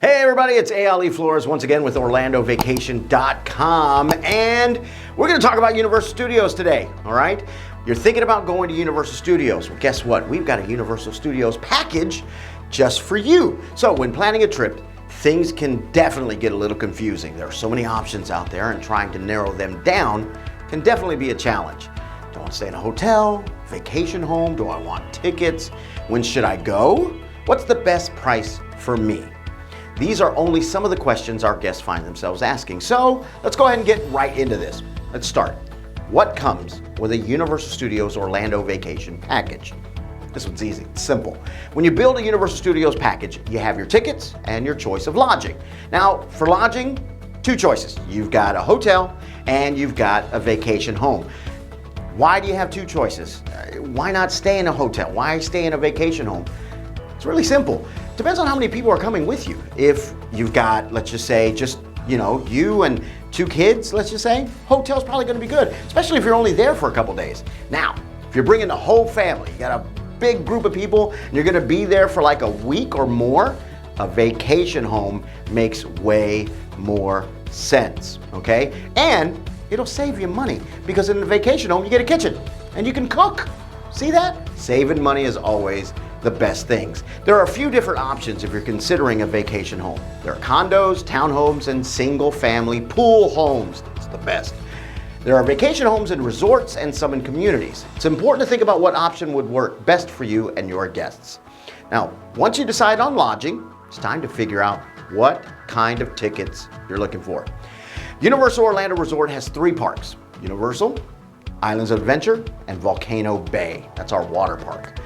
Hey everybody, it's Ali Flores once again with OrlandoVacation.com, and we're going to talk about Universal Studios today, all right? You're thinking about going to Universal Studios. Well, guess what? We've got a Universal Studios package just for you. So when planning a trip, things can definitely get a little confusing. There are so many options out there, and trying to narrow them down can definitely be a challenge. Do I want to stay in a hotel, vacation home? Do I want tickets? When should I go? What's the best price for me? These are only some of the questions our guests find themselves asking. So let's go ahead and get right into this. Let's start. What comes with a Universal Studios Orlando vacation package? This one's easy, it's simple. When you build a Universal Studios package, you have your tickets and your choice of lodging. Now, for lodging, two choices. You've got a hotel and you've got a vacation home. Why do you have two choices? Why not stay in a hotel? Why stay in a vacation home? It's really simple. Depends on how many people are coming with you. If you've got, let's just say, you and two kids, let's just say, hotel's probably gonna be good, especially if you're only there for a couple days. Now, if you're bringing the whole family, you got a big group of people, and you're gonna be there for like a week or more, a vacation home makes way more sense, okay? And it'll save you money, because in the vacation home, you get a kitchen, and you can cook. See that? Saving money is always the best things. There are a few different options if you're considering a vacation home. There are condos, townhomes, and single family pool homes. It's the best. There are vacation homes in resorts and some in communities. It's important to think about what option would work best for you and your guests. Now, once you decide on lodging, it's time to figure out what kind of tickets you're looking for. Universal Orlando Resort has 3 parks: Universal, Islands of Adventure, and Volcano Bay. That's our water park.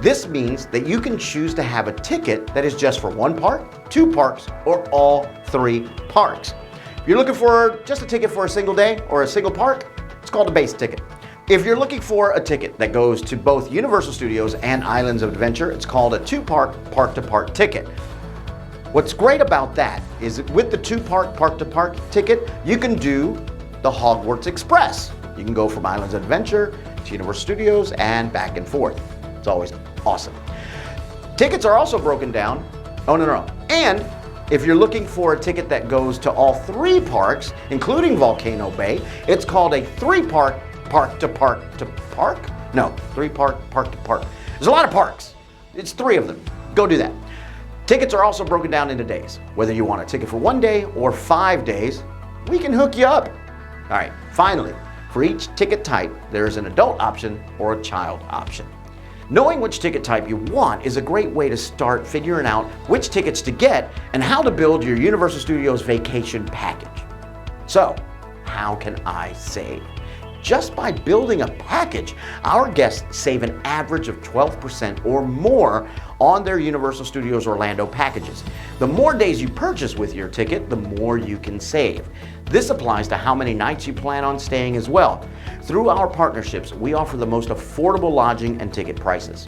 This means that you can choose to have a ticket that is just for 1 park, 2 parks, or all 3 parks. If you're looking for just a ticket for a single day or a single park, it's called a base ticket. If you're looking for a ticket that goes to both Universal Studios and Islands of Adventure, it's called a 2-park, park-to-park ticket. What's great about that is with the 2-park, park-to-park ticket, you can do the Hogwarts Express. You can go from Islands of Adventure to Universal Studios and back and forth. It's always awesome. Tickets are also broken down. And if you're looking for a ticket that goes to all 3 parks, including Volcano Bay, it's called a 3-park, park-to-park-to-park? No, 3-park, park-to-park. There's a lot of parks. It's 3 of them. Go do that. Tickets are also broken down into days. Whether you want a ticket for 1 day or 5 days, we can hook you up. All right, finally, for each ticket type, there is an adult option or a child option. Knowing which ticket type you want is a great way to start figuring out which tickets to get and how to build your Universal Studios vacation package. So, how can I save? Just by building a package, our guests save an average of 12% or more on their Universal Studios Orlando packages. The more days you purchase with your ticket, the more you can save. This applies to how many nights you plan on staying as well. Through our partnerships, we offer the most affordable lodging and ticket prices.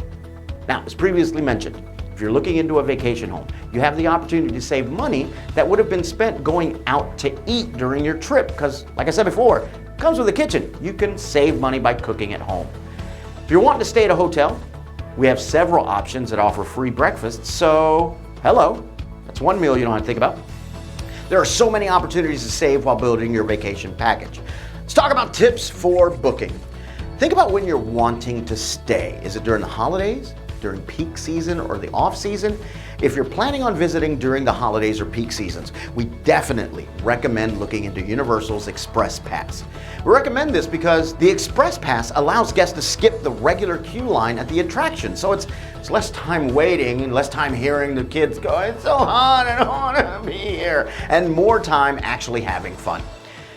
Now, as previously mentioned, if you're looking into a vacation home, you have the opportunity to save money that would have been spent going out to eat during your trip, because, like I said before, it comes with a kitchen. You can save money by cooking at home. If you're wanting to stay at a hotel, we have several options that offer free breakfast, so hello, that's 1 meal you don't have to think about. There are so many opportunities to save while building your vacation package. Let's talk about tips for booking. Think about when you're wanting to stay. Is it during the holidays, during peak season, or the off season? If you're planning on visiting during the holidays or peak seasons, we definitely recommend looking into Universal's Express Pass. We recommend this because the Express Pass allows guests to skip the regular queue line at the attraction, so it's less time waiting and less time hearing the kids go, "It's so hot, I don't want to be here," and more time actually having fun.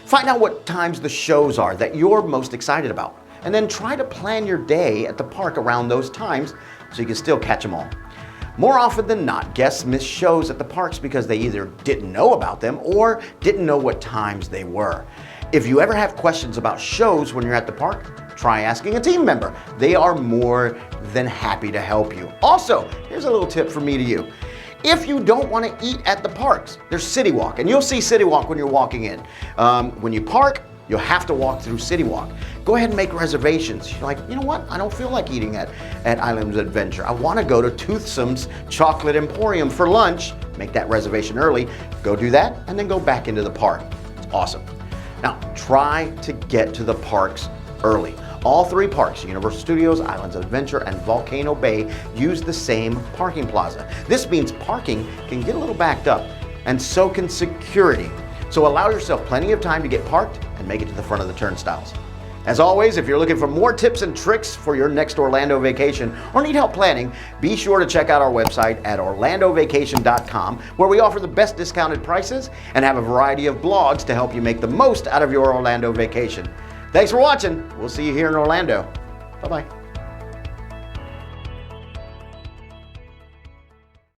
Find out what times the shows are that you're most excited about, and then try to plan your day at the park around those times so you can still catch them all. More often than not, guests miss shows at the parks because they either didn't know about them or didn't know what times they were. If you ever have questions about shows when you're at the park, try asking a team member. They are more than happy to help you. Also, here's a little tip from me to you. If you don't want to eat at the parks, there's City Walk, and you'll see City Walk when you're walking in. When you park, you'll have to walk through City Walk. Go ahead and make reservations. You're like, you know what? I don't feel like eating at Islands of Adventure. I want to go to Toothsome's Chocolate Emporium for lunch. Make that reservation early. Go do that and then go back into the park. It's awesome. Now, try to get to the parks early. All three parks, Universal Studios, Islands of Adventure, and Volcano Bay, use the same parking plaza. This means parking can get a little backed up, and so can security. So allow yourself plenty of time to get parked and make it to the front of the turnstiles. As always, if you're looking for more tips and tricks for your next Orlando vacation or need help planning, be sure to check out our website at orlandovacation.com, where we offer the best discounted prices and have a variety of blogs to help you make the most out of your Orlando vacation. Thanks for watching. We'll see you here in Orlando. Bye-bye.